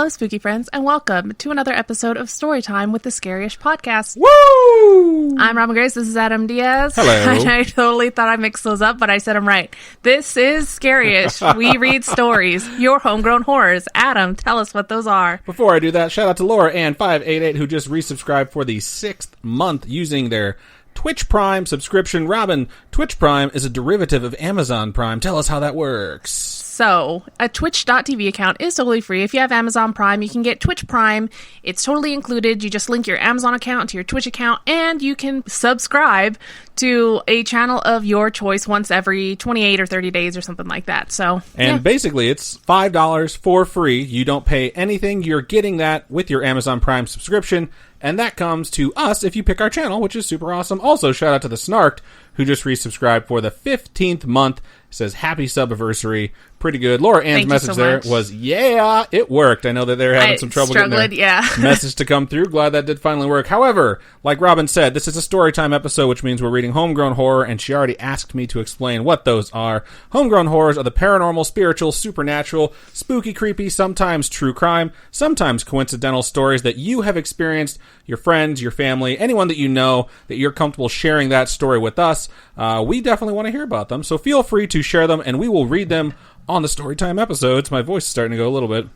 Hello, spooky friends, and welcome to another episode of Storytime with the Scaryish podcast. Woo! I'm Robin Grace. This is Adam Diaz. Hello. I totally thought I mixed those up, but I said them right. This is Scaryish. We read stories, your homegrown horrors. Adam, tell us what those are. Before I do that, shout out to Laura and 588 who just resubscribed for the 6th month using their Twitch Prime subscription. Robin, Twitch Prime is a derivative of Amazon Prime. Tell us how that works. So, a Twitch.tv account is totally free. If you have Amazon Prime, you can get Twitch Prime. It's totally included. You just link your Amazon account to your Twitch account, and you can subscribe to a channel of your choice once every 28 or 30 days or something like that. So, Basically, it's $5 for free. You don't pay anything. You're getting that with your Amazon Prime subscription, and that comes to us if you pick our channel, which is super awesome. Also, shout out to the Snarked, who just resubscribed for the 15th month. Says, happy sub-anniversary. Pretty good. Laura Ann's message there was, yeah, it worked. I know that they're having some trouble getting their message to come through. Glad that did finally work. However, like Robin said, this is a Storytime episode, which means we're reading homegrown horror, and she already asked me to explain what those are. Homegrown horrors are the paranormal, spiritual, supernatural, spooky, creepy, sometimes true crime, sometimes coincidental stories that you have experienced, your friends, your family, anyone that you know, that you're comfortable sharing that story with us. We definitely want to hear about them, so feel free to share them, and we will read them on the Storytime episodes. My voice is starting to go a little bit.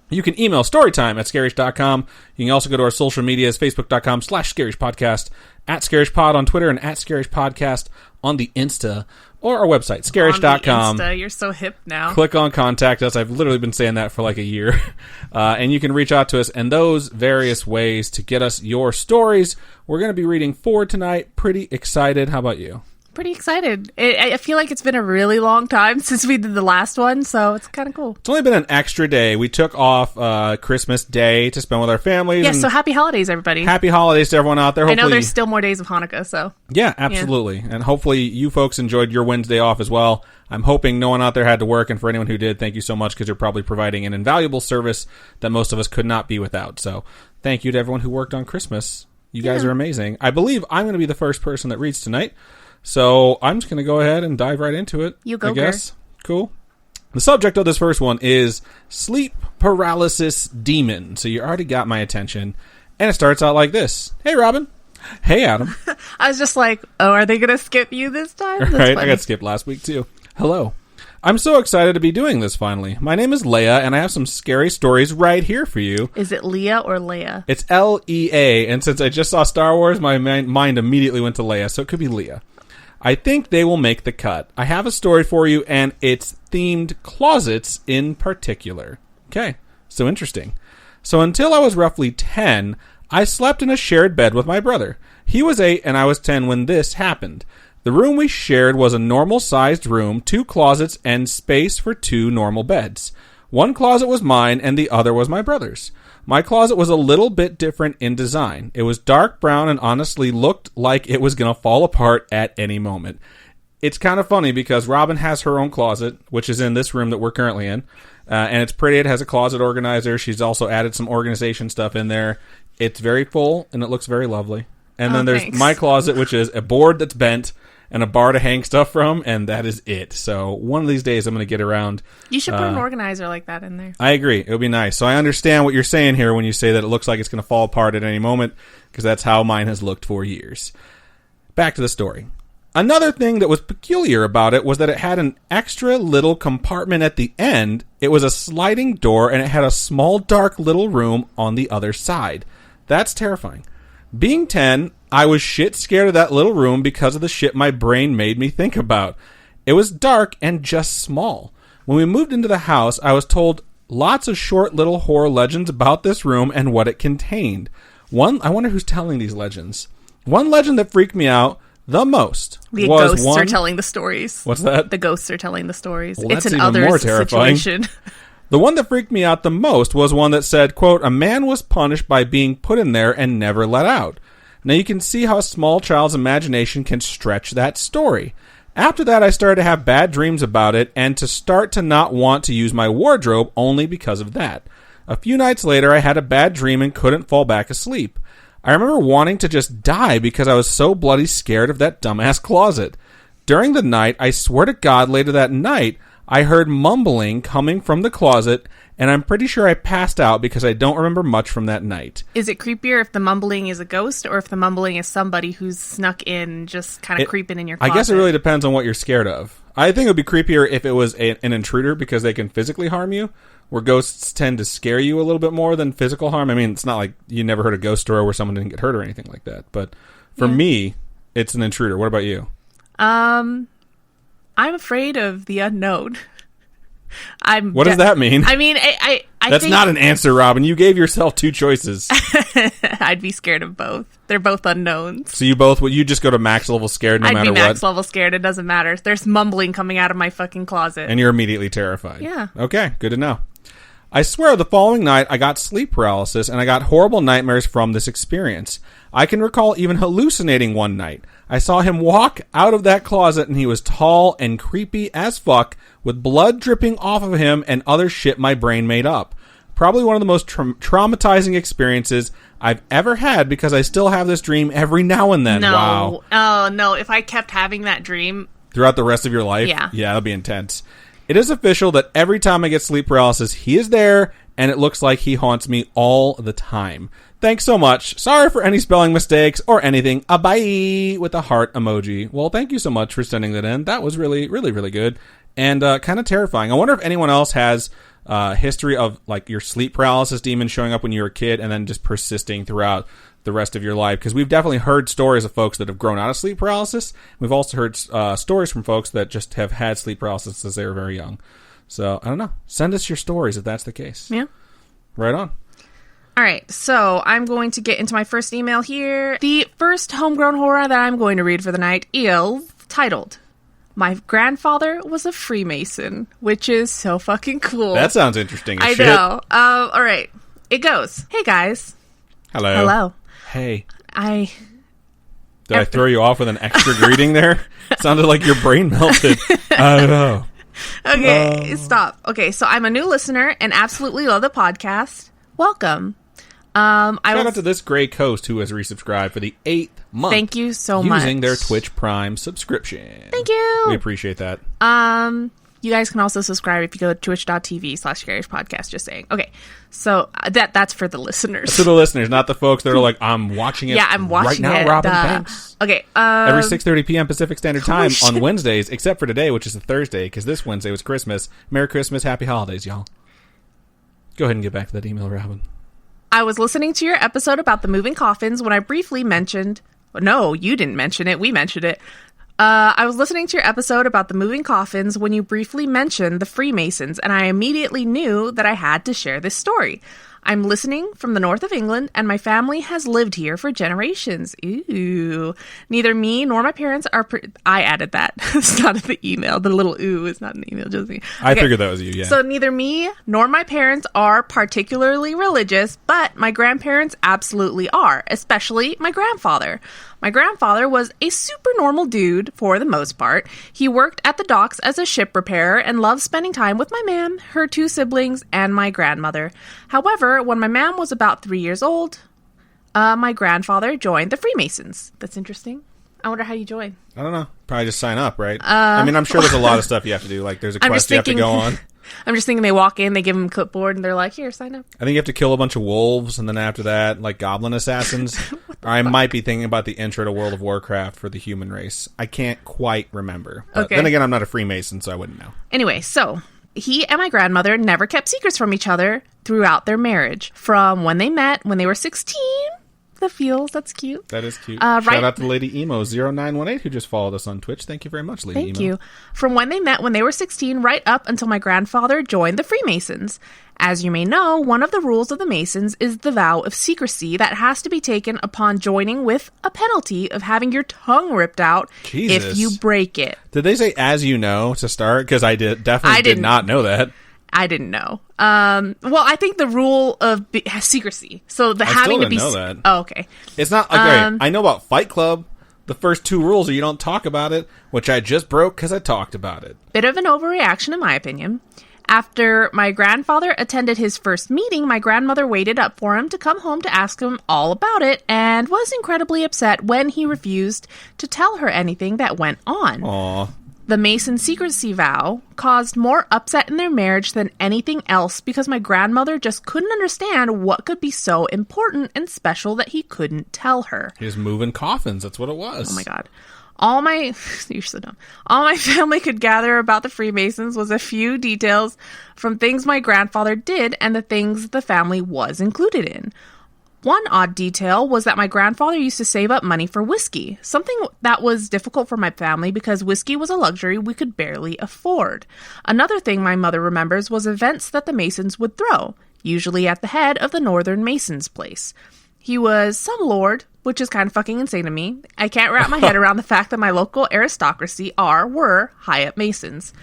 You can email storytime@scaryish.com. You can also go to our social medias, facebook.com/scarishpodcast, @scarishpod on Twitter, and @scarishpodcast on the Insta, or our website, scarish.com. You're so hip now. Click on Contact Us. I've literally been saying that for like a year. And you can reach out to us in those various ways to get us your stories. We're going to be reading 4 tonight. Pretty excited. How about you? Pretty excited. I feel like it's been a really long time since we did the last one, so it's kind of cool. It's only been an extra day. We took off Christmas Day to spend with our families. Yeah, so happy holidays, everybody. Happy holidays to everyone out there. Hopefully, I know there's still more days of Hanukkah, so. Yeah, absolutely. Yeah. And hopefully you folks enjoyed your Wednesday off as well. I'm hoping no one out there had to work, and for anyone who did, thank you so much, because you're probably providing an invaluable service that most of us could not be without. So thank you to everyone who worked on Christmas. You guys are amazing. I believe I'm going to be the first person that reads tonight. So I'm just going to go ahead and dive right into it. You go, I guess. Cool. The subject of this first one is sleep paralysis demon. So you already got my attention. And it starts out like this. Hey, Robin. Hey, Adam. I was just like, oh, are they going to skip you this time? That's right. funny. I got skipped last week, too. Hello. I'm so excited to be doing this finally. My name is Leah, and I have some scary stories right here for you. Is it Leah or Leia? It's L-E-A. And since I just saw Star Wars, my mind immediately went to Leia. So it could be Leah. I think they will make the cut. I have a story for you, and it's themed closets in particular. Okay, so interesting. So until I was roughly 10, I slept in a shared bed with my brother. He was 8, and I was 10 when this happened. The room we shared was a normal-sized room, 2 closets, and space for 2 normal beds. One closet was mine, and the other was my brother's. My closet was a little bit different in design. It was dark brown and honestly looked like it was going to fall apart at any moment. It's kind of funny because Robin has her own closet, which is in this room that we're currently in. And it's pretty. It has a closet organizer. She's also added some organization stuff in there. It's very full, and it looks very lovely. And then there's my closet, which is a board that's bent and a bar to hang stuff from, and that is it. So one of these days I'm going to get around. You should put an organizer like that in there. I agree. It would be nice. So I understand what you're saying here when you say that it looks like it's going to fall apart at any moment, because that's how mine has looked for years. Back to the story. Another thing that was peculiar about it was that it had an extra little compartment at the end. It was a sliding door, and it had a small dark little room on the other side. That's terrifying. Being 10, I was shit scared of that little room because of the shit my brain made me think about. It was dark and just small. When we moved into the house, I was told lots of short little horror legends about this room and what it contained. I wonder who's telling these legends. One legend that freaked me out the most the was ghosts are telling the stories. What's that? The ghosts are telling the stories. Well, it's that's an even others more terrifying. situation. The one that freaked me out the most was one that said, quote, a man was punished by being put in there and never let out. Now you can see how a small child's imagination can stretch that story. After that, I started to have bad dreams about it and to start to not want to use my wardrobe only because of that. A few nights later, I had a bad dream and couldn't fall back asleep. I remember wanting to just die because I was so bloody scared of that dumbass closet. During the night, I swear to God, later that night, I heard mumbling coming from the closet, and I'm pretty sure I passed out because I don't remember much from that night. Is it creepier if the mumbling is a ghost or if the mumbling is somebody who's snuck in, just kind of creeping in your closet? I guess it really depends on what you're scared of. I think it would be creepier if it was an intruder because they can physically harm you, where ghosts tend to scare you a little bit more than physical harm. I mean, it's not like you never heard a ghost story where someone didn't get hurt or anything like that. But for me, it's an intruder. What about you? I'm afraid of the unknown. What does that mean? I mean, I That's think not an answer, Robin. You gave yourself two choices. I'd be scared of both. They're both unknowns. So you just go to max level scared no matter what? I'd be max level scared. It doesn't matter. There's mumbling coming out of my fucking closet. And you're immediately terrified. Yeah. Okay, good to know. I swear the following night I got sleep paralysis and I got horrible nightmares from this experience. I can recall even hallucinating one night. I saw him walk out of that closet and he was tall and creepy as fuck with blood dripping off of him and other shit my brain made up. Probably one of the most traumatizing experiences I've ever had because I still have this dream every now and then. No. Wow. Oh, no. If I kept having that dream throughout the rest of your life? Yeah. Yeah, that'll be intense. It is official that every time I get sleep paralysis, he is there, and it looks like he haunts me all the time. Thanks so much. Sorry for any spelling mistakes or anything. A bye with a heart emoji. Well, thank you so much for sending that in. That was really, really, really good and kind of terrifying. I wonder if anyone else has history of like your sleep paralysis demon showing up when you were a kid and then just persisting throughout the rest of your life, because we've definitely heard stories of folks that have grown out of sleep paralysis. We've also heard stories from folks that just have had sleep paralysis since they were very young. So I don't know, send us your stories if that's the case. Yeah, right on. All right, so I'm going to get into my first email here. The first homegrown horror that I'm going to read for the night is titled "My Grandfather Was a Freemason," which is so fucking cool. That sounds interesting as I shit. know. All right, it goes. Hey guys. Hello. Hey. Did I throw you off with an extra greeting there? Sounded like your brain melted. I don't know. Okay, stop. Okay, so I'm a new listener and absolutely love the podcast. Welcome. Shout out to this Gray Coast who has resubscribed for the 8th month. Thank you so much. Using their Twitch Prime subscription. Thank you. We appreciate that. You guys can also subscribe if you go to twitch.tv/Scaryish podcast, just saying. Okay, so that's for the listeners. To the listeners, not the folks that are like, I'm watching it. Yeah, I'm watching right now, it. Robin. Thanks. Okay. Every 6:30 p.m. Pacific Standard Time on Wednesdays, except for today, which is a Thursday, because this Wednesday was Christmas. Merry Christmas, Happy Holidays, y'all. Go ahead and get back to that email, Robin. I was listening to your episode about the moving coffins when I briefly mentioned... No, you didn't mention it. We mentioned it. I was listening to your episode about the moving coffins when you briefly mentioned the Freemasons, and I immediately knew that I had to share this story. I'm listening from the north of England, and my family has lived here for generations. Ooh. Neither me nor my parents are... I added that. It's not in the email. The little ooh is not in the email, just me. Okay. I figured that was you, yeah. So neither me nor my parents are particularly religious, but my grandparents absolutely are, especially my grandfather. My grandfather was a super normal dude for the most part. He worked at the docks as a ship repairer and loved spending time with my mom, her two siblings, and my grandmother. However, when my mom was about 3 years old, my grandfather joined the Freemasons. That's interesting. I wonder how you join. I don't know. Probably just sign up, right? I mean, I'm sure there's a lot of stuff you have to do. Like, there's a quest you have to go on. I'm just thinking they walk in, they give them a clipboard, and they're like, here, sign up. I think you have to kill a bunch of wolves, and then after that, like goblin assassins. I might be thinking about the intro to World of Warcraft for the human race. I can't quite remember. But then again, I'm not a Freemason, so I wouldn't know. Anyway, so he and my grandmother never kept secrets from each other throughout their marriage. From when they met, when they were 16... The feels, that's cute. That is cute. Shout out to Lady Emo 0918 who just followed us on Twitch. Thank you very much, Lady Emo. Thank you. From when they met when they were 16 right up until my grandfather joined the Freemasons. As you may know, one of the rules of the Masons is the vow of secrecy that has to be taken upon joining, with a penalty of having your tongue ripped out if you break it. Did they say "as you know" to start? Because I did not know that. I didn't know. Well, I think the rule of secrecy. So the having to be. Know that. Oh, okay. It's not like I know about Fight Club. The first two rules are you don't talk about it, which I just broke because I talked about it. Bit of an overreaction, in my opinion. After my grandfather attended his first meeting, my grandmother waited up for him to come home to ask him all about it, and was incredibly upset when he refused to tell her anything that went on. Aww. The Mason secrecy vow caused more upset in their marriage than anything else because my grandmother just couldn't understand what could be so important and special that he couldn't tell her. He was moving coffins. That's what it was. Oh my God. You're so dumb. All my family could gather about the Freemasons was a few details from things my grandfather did and the things the family was included in. One odd detail was that my grandfather used to save up money for whiskey, something that was difficult for my family because whiskey was a luxury we could barely afford. Another thing my mother remembers was events that the Masons would throw, usually at the head of the Northern Masons' place. He was some lord, which is kind of fucking insane to me. I can't wrap my head around the fact that my local aristocracy were high-up Masons.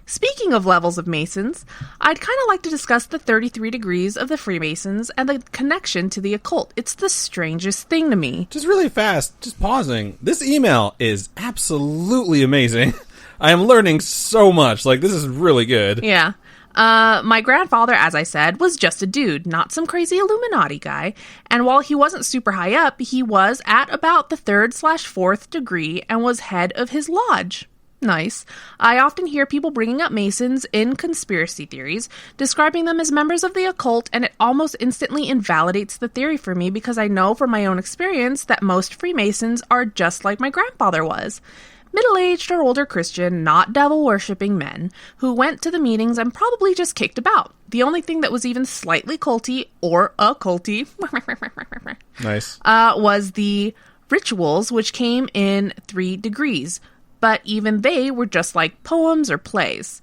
Speaking of levels of Masons, I'd kind of like to discuss the 33 degrees of the Freemasons and the connection to the occult. It's the strangest thing to me. Just really fast, just pausing. This email is absolutely amazing. I am learning so much. Like, this is really good. Yeah. My grandfather, as I said, was just a dude, not some crazy Illuminati guy. And while he wasn't super high up, he was at about the 3rd/4th degree and was head of his lodge. Nice. I often hear people bringing up Masons in conspiracy theories, describing them as members of the occult, and it almost instantly invalidates the theory for me because I know from my own experience that most Freemasons are just like my grandfather was. Middle-aged or older Christian, not devil-worshipping men who went to the meetings and probably just kicked about. The only thing that was even slightly culty or occulty Nice. Was the rituals, which came in 3 degrees. But even they were just like poems or plays.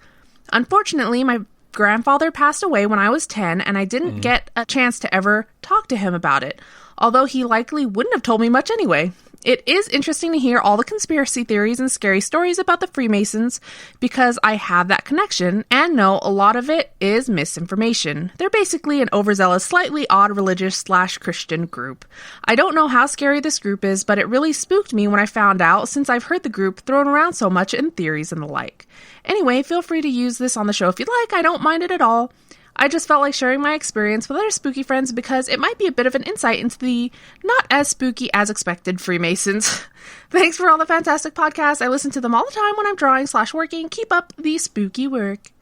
Unfortunately, my grandfather passed away when I was 10, and I didn't get a chance to ever talk to him about it, although he likely wouldn't have told me much anyway. It is interesting to hear all the conspiracy theories and scary stories about the Freemasons because I have that connection and know a lot of it is misinformation. They're basically an overzealous, slightly odd religious/Christian group. I don't know how scary this group is, but it really spooked me when I found out since I've heard the group thrown around so much in theories and the like. Anyway, feel free to use this on the show if you'd like. I don't mind it at all. I just felt like sharing my experience with other spooky friends because it might be a bit of an insight into the not as spooky as expected Freemasons. Thanks for all the fantastic podcasts. I listen to them all the time when I'm drawing/working. Keep up the spooky work.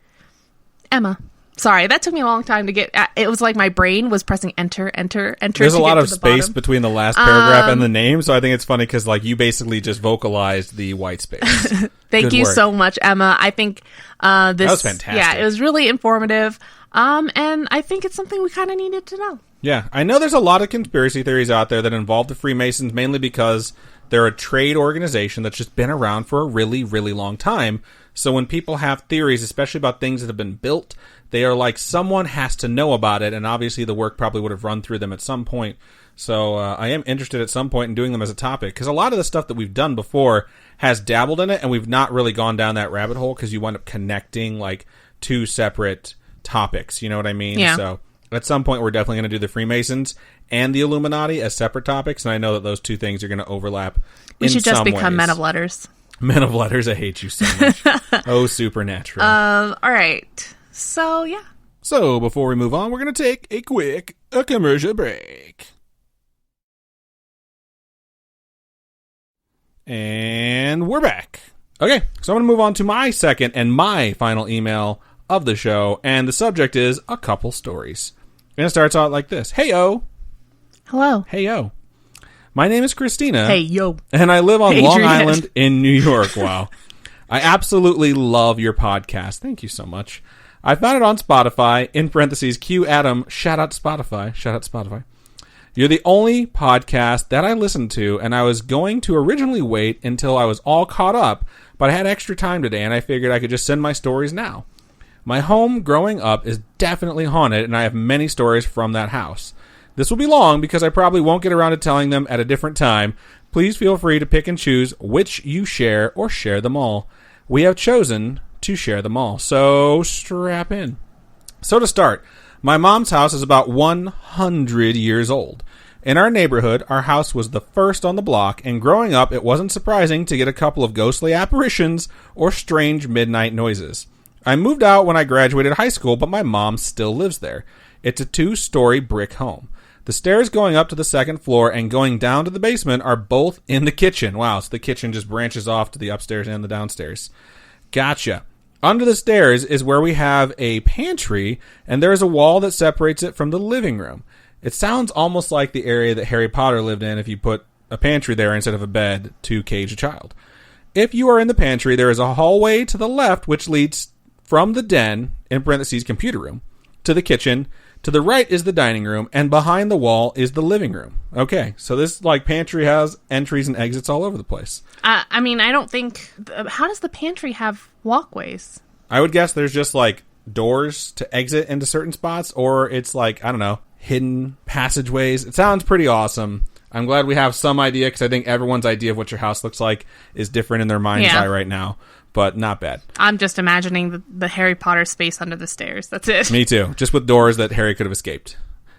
Emma. Sorry, that took me a long time to get. It was like my brain was pressing enter. There's a lot of space between the last paragraph and the name, so I think it's funny because like you basically just vocalized the white space. Thank you so much, Emma. I think this that was fantastic. Yeah, it was really informative. And I think it's something we kind of needed to know. Yeah, I know there's a lot of conspiracy theories out there that involve the Freemasons, mainly because they're a trade organization that's just been around for a really, really long time. So when people have theories, especially about things that have been built, they are like, someone has to know about it, and obviously the work probably would have run through them at some point. So I am interested at some point in doing them as a topic, because a lot of the stuff that we've done before has dabbled in it, and we've not really gone down that rabbit hole, because you wind up connecting like 2 separate topics, you know what I mean? Yeah. So at some point we're definitely going to do the Freemasons and the Illuminati as separate topics, and I know that those 2 things are going to overlap. We should just become men of letters. Men of letters, I hate you so much. Oh, supernatural. All right. So yeah. So before we move on, we're going to take a quick commercial break. And we're back. Okay, so I'm going to move on to my second and my final email of the show, and the subject is a couple stories. And it starts out like this. Hey-o. Hello. Hey-o. My name is Christina. Hey, yo. And I live on Adrian. Long Island in New York. Wow. I absolutely love your podcast. Thank you so much. I found it on Spotify, in parentheses, Q Adam, shout out Spotify. Shout out Spotify. You're the only podcast that I listened to, and I was going to originally wait until I was all caught up, but I had extra time today, and I figured I could just send my stories now. My home growing up is definitely haunted, and I have many stories from that house. This will be long because I probably won't get around to telling them at a different time. Please feel free to pick and choose which you share or share them all. We have chosen to share them all, so strap in. So to start, my mom's house is about 100 years old. In our neighborhood, our house was the first on the block, and growing up, it wasn't surprising to get a couple of ghostly apparitions or strange midnight noises. I moved out when I graduated high school, but my mom still lives there. It's a 2-story brick home. The stairs going up to the 2nd floor and going down to the basement are both in the kitchen. Wow, so the kitchen just branches off to the upstairs and the downstairs. Gotcha. Under the stairs is where we have a pantry, and there's a wall that separates it from the living room. It sounds almost like the area that Harry Potter lived in if you put a pantry there instead of a bed to cage a child. If you are in the pantry, there is a hallway to the left which leads from the den, in parentheses computer room, to the kitchen. To the right is the dining room, and behind the wall is the living room. Okay, so this pantry has entries and exits all over the place. I mean, I don't think... How does the pantry have walkways? I would guess there's just doors to exit into certain spots, or it's I don't know, hidden passageways. It sounds pretty awesome. I'm glad we have some idea, because I think everyone's idea of what your house looks like is different in their mind's eye right now. But not bad. I'm just imagining the Harry Potter space under the stairs. That's it. Me too. Just with doors that Harry could have escaped.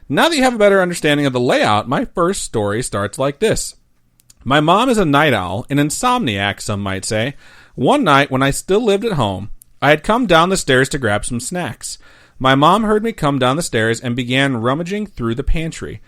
Now that you have a better understanding of the layout, my first story starts like this. My mom is a night owl, an insomniac, some might say. One night, when I still lived at home, I had come down the stairs to grab some snacks. My mom heard me come down the stairs and began rummaging through the pantry.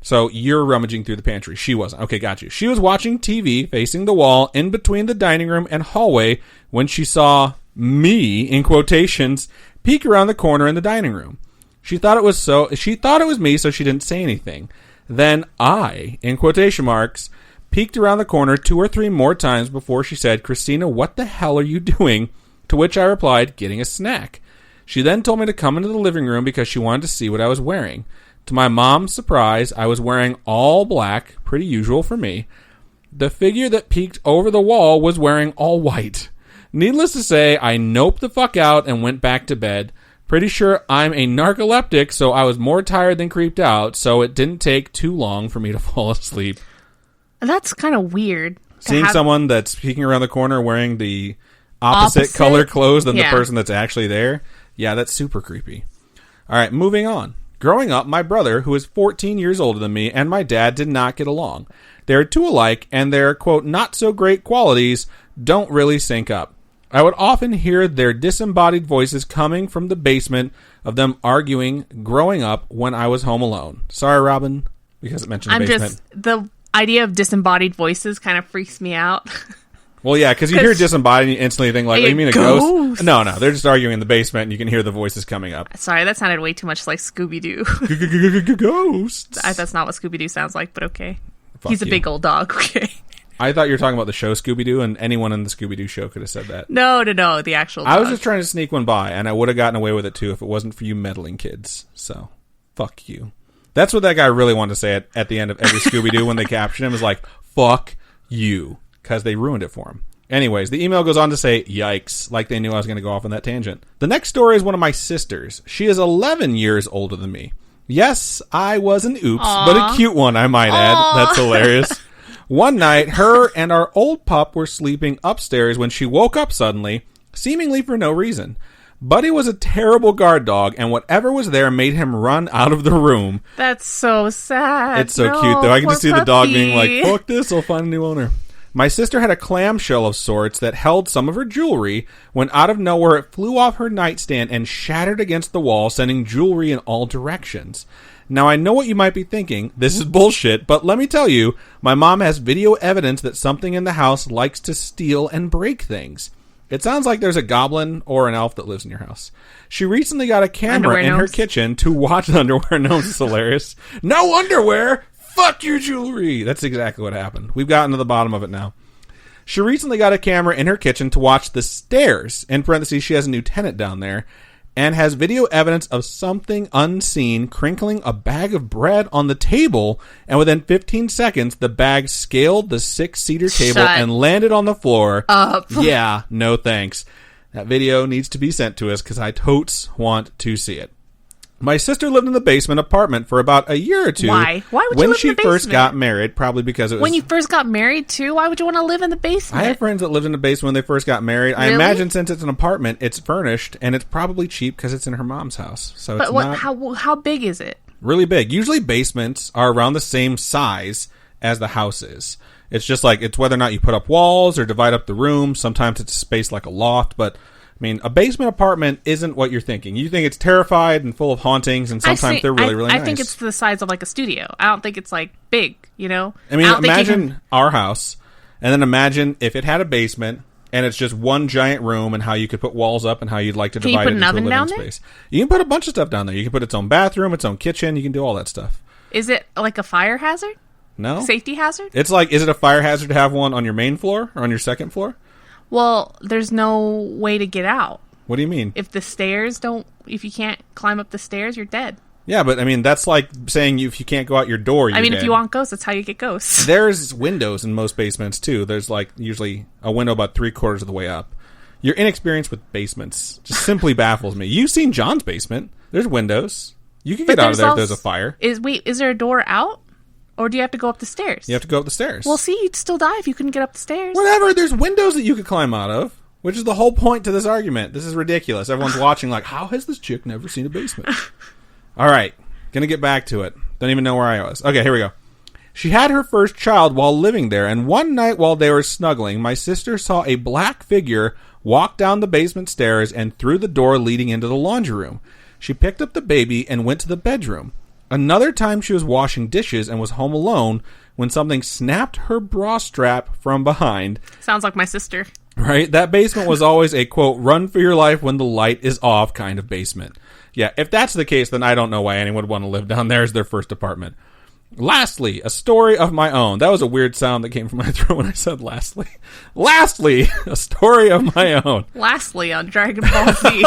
So you're rummaging through the pantry. She wasn't. Okay, got you. She was watching TV facing the wall in between the dining room and hallway when she saw me, in quotations, peek around the corner in the dining room. She thought it was me, so she didn't say anything. Then I, in quotation marks, peeked around the corner 2 or 3 more times before she said, "Christina, what the hell are you doing?" To which I replied, "Getting a snack." She then told me to come into the living room because she wanted to see what I was wearing. To my mom's surprise, I was wearing all black, pretty usual for me. The figure that peeked over the wall was wearing all white. Needless to say, I noped the fuck out and went back to bed. Pretty sure I'm a narcoleptic, so I was more tired than creeped out, so it didn't take too long for me to fall asleep. That's kind of weird. Seeing someone that's peeking around the corner wearing the opposite color clothes than the person that's actually there. Yeah, that's super creepy. All right, moving on. Growing up, my brother, who is 14 years older than me, and my dad did not get along. They are two alike, and their, quote, not-so-great qualities don't really sync up. I would often hear their disembodied voices coming from the basement of them arguing growing up when I was home alone. Sorry, Robin, because it mentioned the basement. The idea of disembodied voices kind of freaks me out. Well, yeah, because you hear disembodied and you instantly think, oh, you mean a ghost? No, they're just arguing in the basement and you can hear the voices coming up. Sorry, that sounded way too much like Scooby-Doo. Ghosts. That's not what Scooby-Doo sounds like, but okay. He's a big old dog, okay. I thought you were talking about the show Scooby-Doo, and anyone in the Scooby-Doo show could have said that. No, the actual dog. I was just trying to sneak one by, and I would have gotten away with it, too, if it wasn't for you meddling kids. So, fuck you. That's what that guy really wanted to say at the end of every Scooby-Doo when they captured him, is like, fuck you. Because they ruined it for him. Anyways, the email goes on to say, yikes, like they knew I was going to go off on that tangent. The next story is one of my sisters. She is 11 years older than me. Yes, I was an oops, but a cute one, I might add. That's hilarious. One night, her and our old pup were sleeping upstairs when she woke up suddenly, seemingly for no reason. Buddy was a terrible guard dog, and whatever was there made him run out of the room. That's so sad. It's so cute, though. I can just see the dog being like, fuck this, I'll find a new owner. My sister had a clamshell of sorts that held some of her jewelry, when out of nowhere it flew off her nightstand and shattered against the wall, sending jewelry in all directions. Now, I know what you might be thinking. This is bullshit, but let me tell you, my mom has video evidence that something in the house likes to steal and break things. It sounds like there's a goblin or an elf that lives in your house. She recently got a camera in her kitchen to watch underwear gnomes. It's hilarious. No underwear! Fuck your jewelry! That's exactly what happened. We've gotten to the bottom of it now. She recently got a camera in her kitchen to watch the stairs. In parentheses, she has a new tenant down there. And has video evidence of something unseen crinkling a bag of bread on the table. And within 15 seconds, the bag scaled the 6-seater table and landed on the floor. Yeah, no thanks. That video needs to be sent to us because I totes want to see it. My sister lived in the basement apartment for about a year or two. Why? Why would you live in the basement? When she first got married, probably because it was... When you first got married, too? Why would you want to live in the basement? I have friends that lived in the basement when they first got married. Really? I imagine since it's an apartment, it's furnished, and it's probably cheap because it's in her mom's house. So it's not... How big is it? Really big. Usually basements are around the same size as the house is. It's just like, it's whether or not you put up walls or divide up the rooms. Sometimes it's spaced like a loft, but... I mean, a basement apartment isn't what you're thinking. You think it's terrified and full of hauntings, and sometimes they're really nice. I think it's the size of like a studio. I don't think it's like big, you know? I mean, imagine our house, and then imagine if it had a basement, and it's just one giant room, and how you could put walls up and how you'd like to divide it into a living space. You can put a bunch of stuff down there. You can put its own bathroom, its own kitchen. You can do all that stuff. Is it like a fire hazard? No. Safety hazard? It's like, is it a fire hazard to have one on your main floor or on your second floor? Well, there's no way to get out. What do you mean? Yeah, but I mean, that's like saying if you can't go out your door, you're dead. If you want ghosts, that's how you get ghosts. There's windows in most basements, too. There's like usually a window about 3/4 of the way up. Your inexperience with basements just simply baffles me. You've seen John's basement. There's windows. You can get out of there if there's a fire. Is there a door out? Or do you have to go up the stairs? You have to go up the stairs. Well, see, you'd still die if you couldn't get up the stairs. Whatever. There's windows that you could climb out of, which is the whole point to this argument. This is ridiculous. Everyone's watching like, how has this chick never seen a basement? All right. Gonna get back to it. Don't even know where I was. Okay, here we go. She had her first child while living there, and one night while they were snuggling, my sister saw a black figure walk down the basement stairs and through the door leading into the laundry room. She picked up the baby and went to the bedroom. Another time she was washing dishes and was home alone when something snapped her bra strap from behind. Sounds like my sister. Right? That basement was always a, quote, run for your life when the light is off kind of basement. Yeah, if that's the case, then I don't know why anyone would want to live down there as their first apartment. Lastly, a story of my own. That was a weird sound that came from my throat when I said lastly. Lastly, a story of my own. Lastly, on Dragon Ball Z.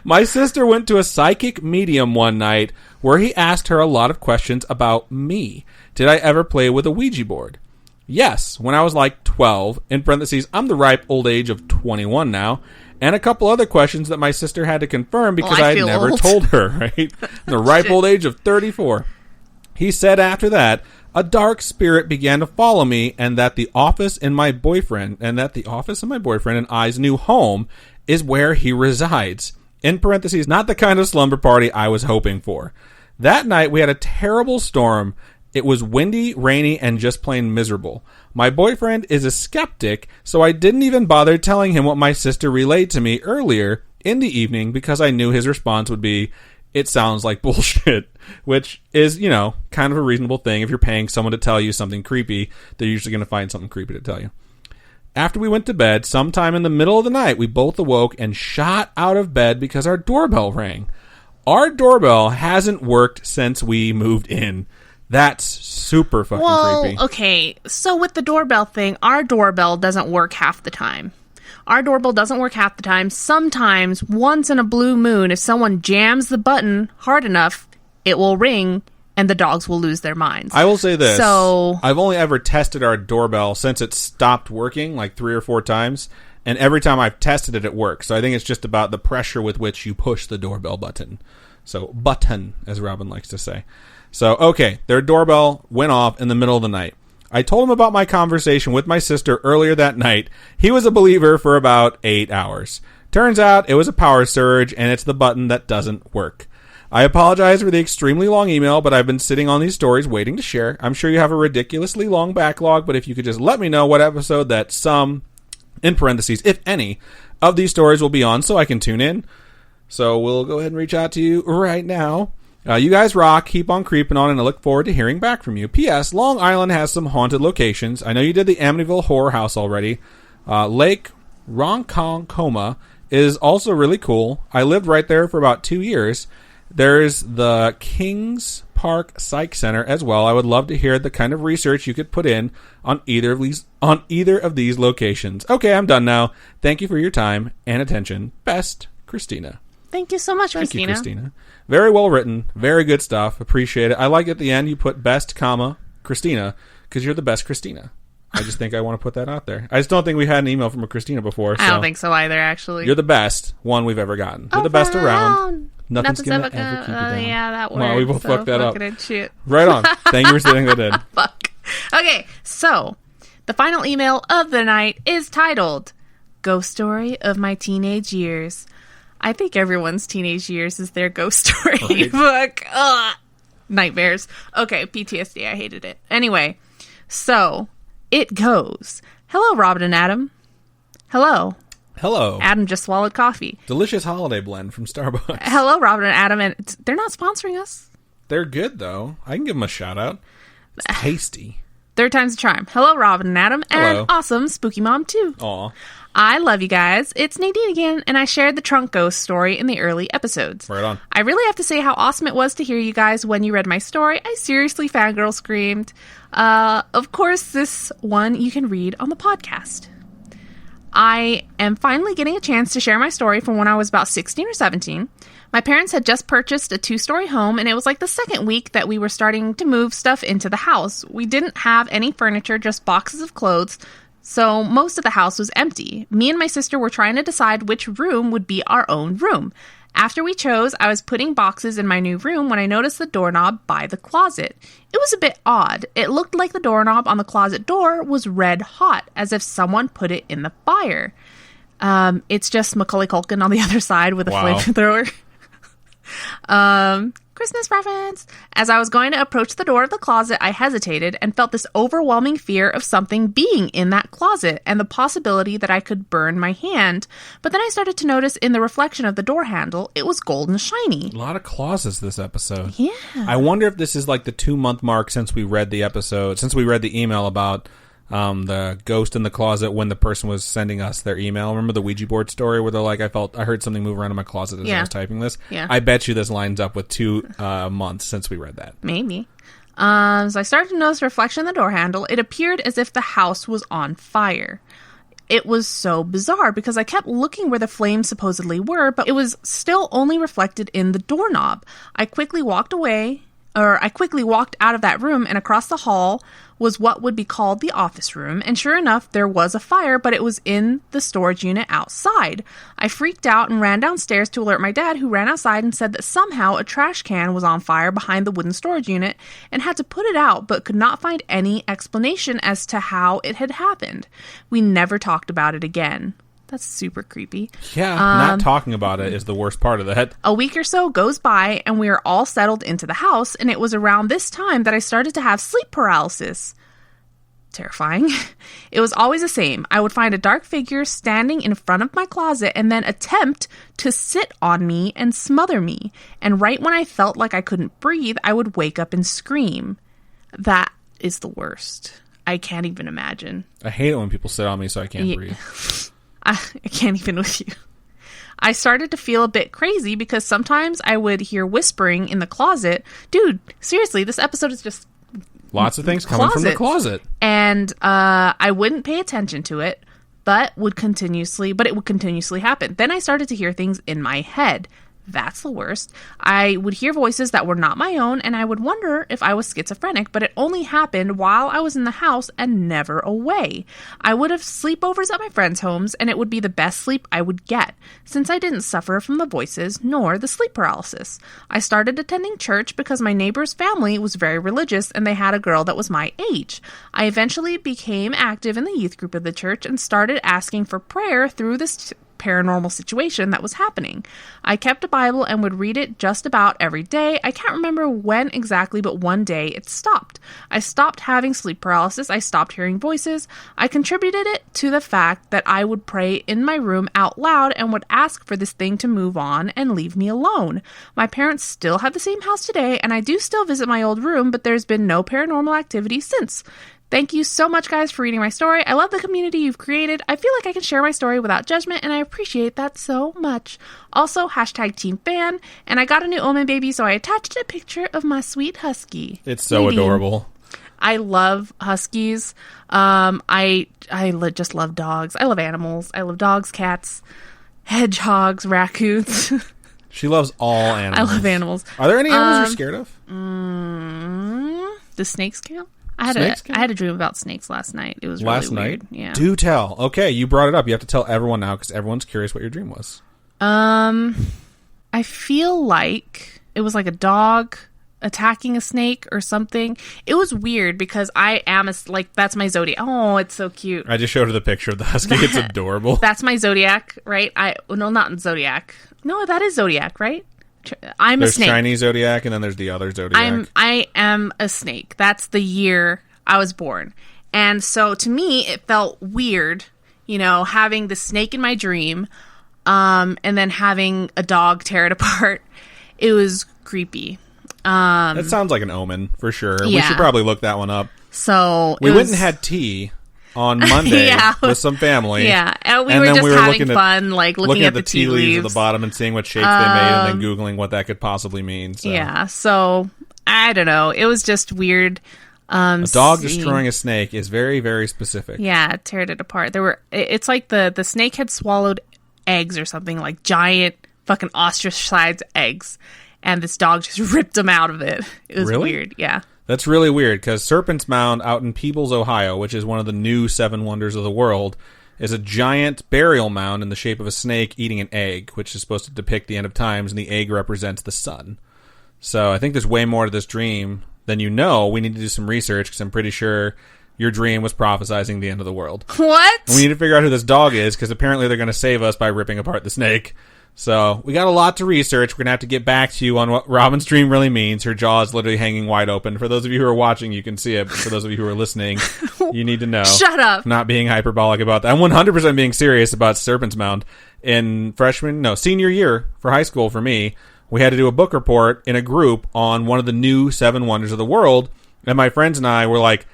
My sister went to a psychic medium one night where he asked her a lot of questions about me. Did I ever play with a Ouija board? Yes, when I was like 12. In parentheses, I'm the ripe old age of 21 now. And a couple other questions that my sister had to confirm because I had never told her, right? The ripe old age of 34. He said after that, a dark spirit began to follow me and that the office and my boyfriend and I's new home is where he resides. In parentheses, not the kind of slumber party I was hoping for. That night we had a terrible storm. It was windy, rainy, and just plain miserable. My boyfriend is a skeptic, so I didn't even bother telling him what my sister relayed to me earlier in the evening because I knew his response would be, it sounds like bullshit, which is, kind of a reasonable thing. If you're paying someone to tell you something creepy, they're usually going to find something creepy to tell you. After we went to bed, sometime in the middle of the night, we both awoke and shot out of bed because our doorbell rang. Our doorbell hasn't worked since we moved in. That's super fucking creepy. Well, okay. So with the doorbell thing, our doorbell doesn't work half the time. Our doorbell doesn't work half the time. Sometimes, once in a blue moon, if someone jams the button hard enough, it will ring and the dogs will lose their minds. I will say this. So I've only ever tested our doorbell since it stopped working like 3 or 4 times. And every time I've tested it, it works. So I think it's just about the pressure with which you push the doorbell button. So button, as Robin likes to say. So, okay, their doorbell went off in the middle of the night. I told him about my conversation with my sister earlier that night. He was a believer for about 8 hours. Turns out it was a power surge, and it's the button that doesn't work. I apologize for the extremely long email, but I've been sitting on these stories waiting to share. I'm sure you have a ridiculously long backlog, but if you could just let me know what episode that some, in parentheses, if any, of these stories will be on so I can tune in. So we'll go ahead and reach out to you right now. You guys rock, keep on creeping on, and I look forward to hearing back from you. P.S. Long Island has some haunted locations. I know you did the Amityville Horror House already. Lake Ronkonkoma is also really cool. I lived right there for about 2 years. There's the Kings Park Psych Center as well. I would love to hear the kind of research you could put in on either of these locations. Okay, I'm done now. Thank you for your time and attention. Best, Christina. Thank you so much, Thank Christina. you, Christina. Very well written. Very good stuff. Appreciate it. I like at the end you put best, Christina, because you're the best Christina. I just think I want to put that out there. I just don't think we had an email from a Christina before. I don't think so either, actually. You're the best one we've ever gotten. You're the best around. Nothing's going to ever keep you down. Yeah, that word. Well, we both fucked that up. Shit. Right on. Thank you for saying that in. Fuck. Okay, so the final email of the night is titled, Ghost Story of My Teenage Years. I think everyone's teenage years is their ghost story. Right. Fuck. Nightmares. Okay, PTSD. I hated it. Anyway, so it goes. Hello, Robin and Adam. Hello. Hello. Adam just swallowed coffee. Delicious holiday blend from Starbucks. Hello, Robin and Adam. And they're not sponsoring us. They're good, though. I can give them a shout out. It's tasty. Third time's a charm. Hello, Robin and Adam, Hello. and awesome Spooky Mom, too. Aw. I love you guys. It's Nadine again, and I shared the trunk ghost story in the early episodes. Right on. I really have to say how awesome it was to hear you guys when you read my story. I seriously fangirl screamed. Of course, this one you can read on the podcast. I am finally getting a chance to share my story from when I was about 16 or 17. My parents had just purchased a 2-story home, and it was like the second week that we were starting to move stuff into the house. We didn't have any furniture, just boxes of clothes, so most of the house was empty. Me and my sister were trying to decide which room would be our own room. After we chose, I was putting boxes in my new room when I noticed the doorknob by the closet. It was a bit odd. It looked like the doorknob on the closet door was red hot, as if someone put it in the fire. It's just Macaulay Culkin on the other side with a flamethrower. Christmas reference. As I was going to approach the door of the closet, I hesitated and felt this overwhelming fear of something being in that closet and the possibility that I could burn my hand. But then I started to notice in the reflection of the door handle, it was gold and shiny. A lot of clauses this episode. Yeah. I wonder if this is like the 2-month mark since we read the episode, since we read the email about the ghost in the closet when the person was sending us their email. Remember the Ouija board story where they're like, I heard something move around in my closet as I was typing this? Yeah. I bet you this lines up with 2 months since we read that. Maybe. So I started to notice the reflection in the door handle. It appeared as if the house was on fire. It was so bizarre because I kept looking where the flames supposedly were, but it was still only reflected in the doorknob. I quickly walked out of that room, and across the hall was what would be called the office room, and sure enough, there was a fire, but it was in the storage unit outside. I freaked out and ran downstairs to alert my dad, who ran outside and said that somehow a trash can was on fire behind the wooden storage unit and had to put it out, but could not find any explanation as to how it had happened. We never talked about it again. That's super creepy. Yeah, not talking about it is the worst part of that. A week or so goes by, and we are all settled into the house, and it was around this time that I started to have sleep paralysis. Terrifying. It was always the same. I would find a dark figure standing in front of my closet and then attempt to sit on me and smother me. And right when I felt like I couldn't breathe, I would wake up and scream. That is the worst. I can't even imagine. I hate it when people sit on me so I can't breathe. I can't even with you. I started to feel a bit crazy because sometimes I would hear whispering in the closet. Dude, seriously, this episode is just lots of things coming from the closet. And I wouldn't pay attention to it, but it would continuously happen. Then I started to hear things in my head. That's the worst. I would hear voices that were not my own, and I would wonder if I was schizophrenic, but it only happened while I was in the house and never away. I would have sleepovers at my friends' homes, and it would be the best sleep I would get, since I didn't suffer from the voices nor the sleep paralysis. I started attending church because my neighbor's family was very religious, and they had a girl that was my age. I eventually became active in the youth group of the church and started asking for prayer through this paranormal situation that was happening. I kept a Bible and would read it just about every day. I can't remember when exactly, but one day it stopped. I stopped having sleep paralysis. I stopped hearing voices. I contributed it to the fact that I would pray in my room out loud and would ask for this thing to move on and leave me alone. My parents still have the same house today, and I do still visit my old room, but there's been no paranormal activity since. Thank you so much, guys, for reading my story. I love the community you've created. I feel like I can share my story without judgment, and I appreciate that so much. Also, #TeamFan, and I got a new Omen baby, so I attached a picture of my sweet husky. It's so adorable. I love huskies. I just love dogs. I love animals. I love dogs, cats, hedgehogs, raccoons. She loves all animals. I love animals. Are there any animals you're scared of? The snakes count? I had a dream about snakes last night. It was really weird. Yeah. Do tell. Okay, you brought it up. You have to tell everyone now because everyone's curious what your dream was. I feel like it was like a dog attacking a snake or something. It was weird because I am that's my zodiac. Oh, it's so cute. I just showed her the picture of the husky. It's adorable. That's my zodiac, right? Not zodiac. No, that is zodiac, right? There's a snake. Chinese zodiac, and then there's the other zodiac. I am a snake. That's the year I was born. And so to me, it felt weird, having the snake in my dream, and then having a dog tear it apart. It was creepy. That sounds like an omen for sure. Yeah. We should probably look that one up. So we went and had tea on Monday with some family. Yeah, and we were just having fun, like looking at the tea leaves at the bottom and seeing what shapes they made, and then Googling what that could possibly mean. So. Yeah, so I don't know. It was just weird. A dog destroying a snake is very, very specific. Yeah, it teared it apart. It's like the snake had swallowed eggs or something, like giant fucking ostrich-sized eggs, and this dog just ripped them out of it. It was weird. Yeah. That's really weird, because Serpent's Mound out in Peebles, Ohio, which is one of the new 7 wonders of the world, is a giant burial mound in the shape of a snake eating an egg, which is supposed to depict the end of times, and the egg represents the sun. So I think there's way more to this dream than you know. We need to do some research, because I'm pretty sure your dream was prophesizing the end of the world. What? And we need to figure out who this dog is, because apparently they're going to save us by ripping apart the snake. So we got a lot to research. We're going to have to get back to you on what Robin's dream really means. Her jaw is literally hanging wide open. For those of you who are watching, you can see it. But for those of you who are listening, you need to know. Shut up. I'm not being hyperbolic about that. I'm 100% being serious about Serpent's Mound. In senior year for high school for me, we had to do a book report in a group on one of the new 7 wonders of the world. And my friends and I were like,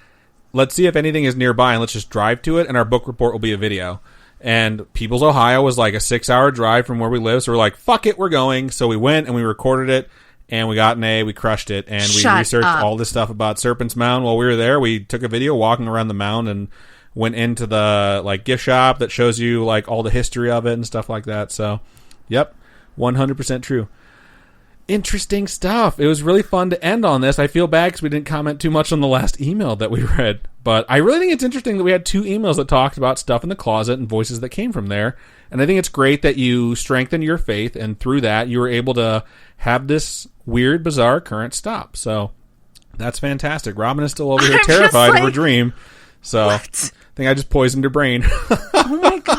let's see if anything is nearby and let's just drive to it. And our book report will be a video. And Peebles, Ohio was like a 6-hour drive from where we live. So we're like, fuck it, we're going. So we went and we recorded it and we got an A. We crushed it. And we researched all this stuff about Serpent's Mound while we were there. We took a video walking around the mound and went into the like gift shop that shows you like all the history of it and stuff like that. So, yep, 100% true. Interesting stuff. It was really fun to end on this. I feel bad because we didn't comment too much on the last email that we read. But I really think it's interesting that we had 2 emails that talked about stuff in the closet and voices that came from there. And I think it's great that you strengthened your faith, and through that, you were able to have this weird, bizarre current stop. So that's fantastic. Robin is still over here terrified of her dream. So what? I think I just poisoned her brain. Oh my God.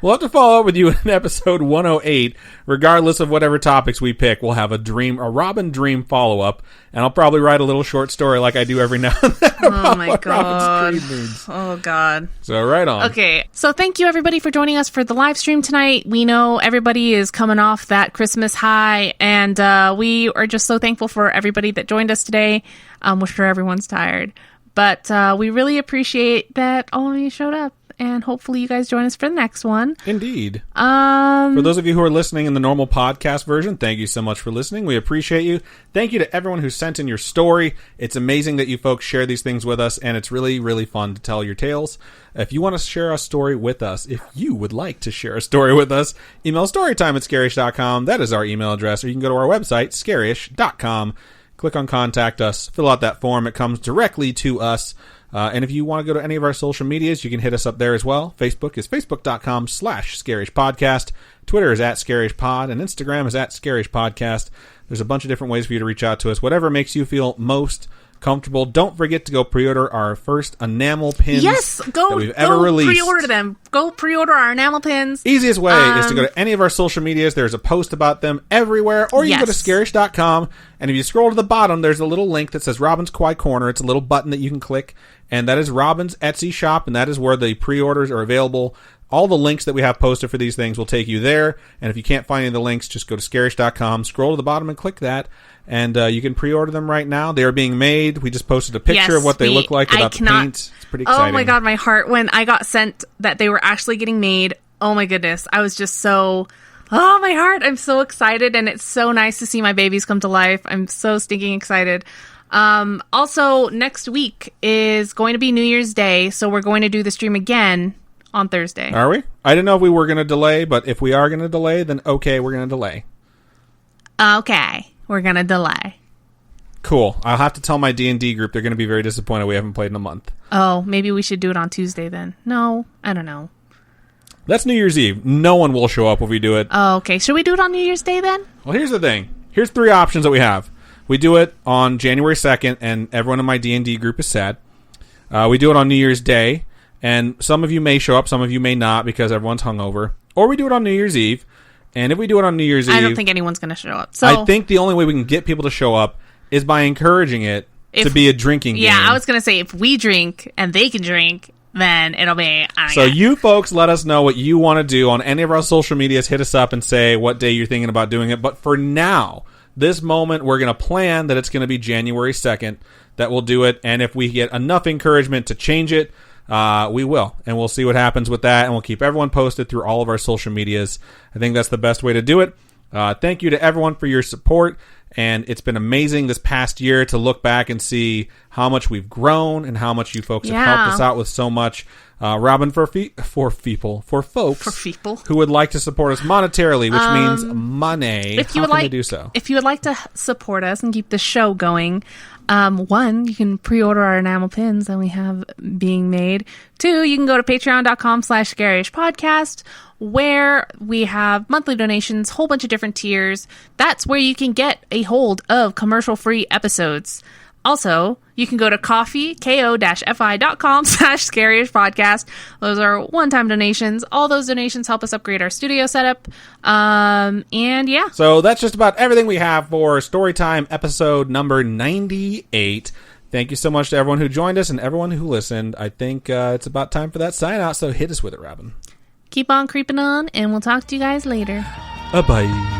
We'll have to follow up with you in episode 108. Regardless of whatever topics we pick, we'll have a Robin dream follow-up, and I'll probably write a little short story like I do every now and then about what Robin's dream means. Oh God. So right on. Okay, so thank you everybody for joining us for the live stream tonight. We know everybody is coming off that Christmas high, and we are just so thankful for everybody that joined us today. We're sure everyone's tired. But we really appreciate that all of you showed up, and hopefully you guys join us for the next one. Indeed. For those of you who are listening in the normal podcast version, thank you so much for listening. We appreciate you. Thank you to everyone who sent in your story. It's amazing that you folks share these things with us, and it's really, really fun to tell your tales. If you want to share a story with us, if you would like to share a story with us, email storytime@scaryish.com. That is our email address. Or you can go to our website, scaryish.com. Click on Contact Us, fill out that form. It comes directly to us. And if you want to go to any of our social medias, you can hit us up there as well. Facebook is facebook.com/scarishpodcast. Twitter is @scarishpod, and Instagram is @scarishpodcast. There's a bunch of different ways for you to reach out to us. Whatever makes you feel most comfortable. Don't forget to go pre-order our first enamel pins that we've ever released. Pre-order them. Go pre-order our enamel pins. Easiest way is to go to any of our social medias. There's a post about them everywhere. Or you can go to scaryish.com, and if you scroll to the bottom, there's a little link that says Robin's Quiet Corner. It's a little button that you can click, and that is Robin's Etsy shop, and that is where the pre-orders are available. All the links that we have posted for these things will take you there. And if you can't find any of the links, just go to scaryish.com, scroll to the bottom and click that. And you can pre-order them right now. They are being made. We just posted a picture of what they look like without the paint. It's pretty exciting. Oh my God, my heart. When I got sent that they were actually getting made, oh my goodness. I was just so... Oh, my heart. I'm so excited. And it's so nice to see my babies come to life. I'm so stinking excited. Also, next week is going to be New Year's Day. So we're going to do the stream again on Thursday. Are we? I didn't know if we were going to delay, but if we are going to delay, then okay, we're going to delay. Okay, we're going to delay. Cool. I'll have to tell my D&D group they're going to be very disappointed we haven't played in a month. Oh, maybe we should do it on Tuesday then. No, I don't know. That's New Year's Eve. No one will show up if we do it. Oh, okay. Should we do it on New Year's Day then? Well, here's the thing. Here's 3 options that we have. We do it on January 2nd, and everyone in my D&D group is sad. We do it on New Year's Day, and some of you may show up, some of you may not because everyone's hungover. Or we do it on New Year's Eve, and if we do it on New Year's Eve... I don't think anyone's going to show up. So I think the only way we can get people to show up is by encouraging it to be a drinking game. Yeah, I was going to say, if we drink and they can drink, then it'll be... So you folks let us know what you want to do on any of our social medias. Hit us up and say what day you're thinking about doing it. But for now, this moment, we're going to plan that it's going to be January 2nd that we'll do it. And if we get enough encouragement to change it, we will. And we'll see what happens with that. And we'll keep everyone posted through all of our social medias. I think that's the best way to do it. Thank you to everyone for your support. And it's been amazing this past year to look back and see how much we've grown and how much you folks have helped us out with so much. Robin, for folks who would like to support us monetarily, which means money, if you would like to do so? If you would like to support us and keep the show going, one, you can pre-order our enamel pins that we have being made. Two, you can go to patreon.com/Scaryish podcast, where we have monthly donations, whole bunch of different tiers. That's where you can get a hold of commercial-free episodes. Also, you can go to ko-fi.com/Scaryish podcast. Those are one-time donations. All those donations help us upgrade our studio setup. And yeah. So that's just about everything we have for Storytime episode number 98. Thank you so much to everyone who joined us and everyone who listened. I think it's about time for that sign out, so hit us with it, Robin. Keep on creeping on, and we'll talk to you guys later. Bye.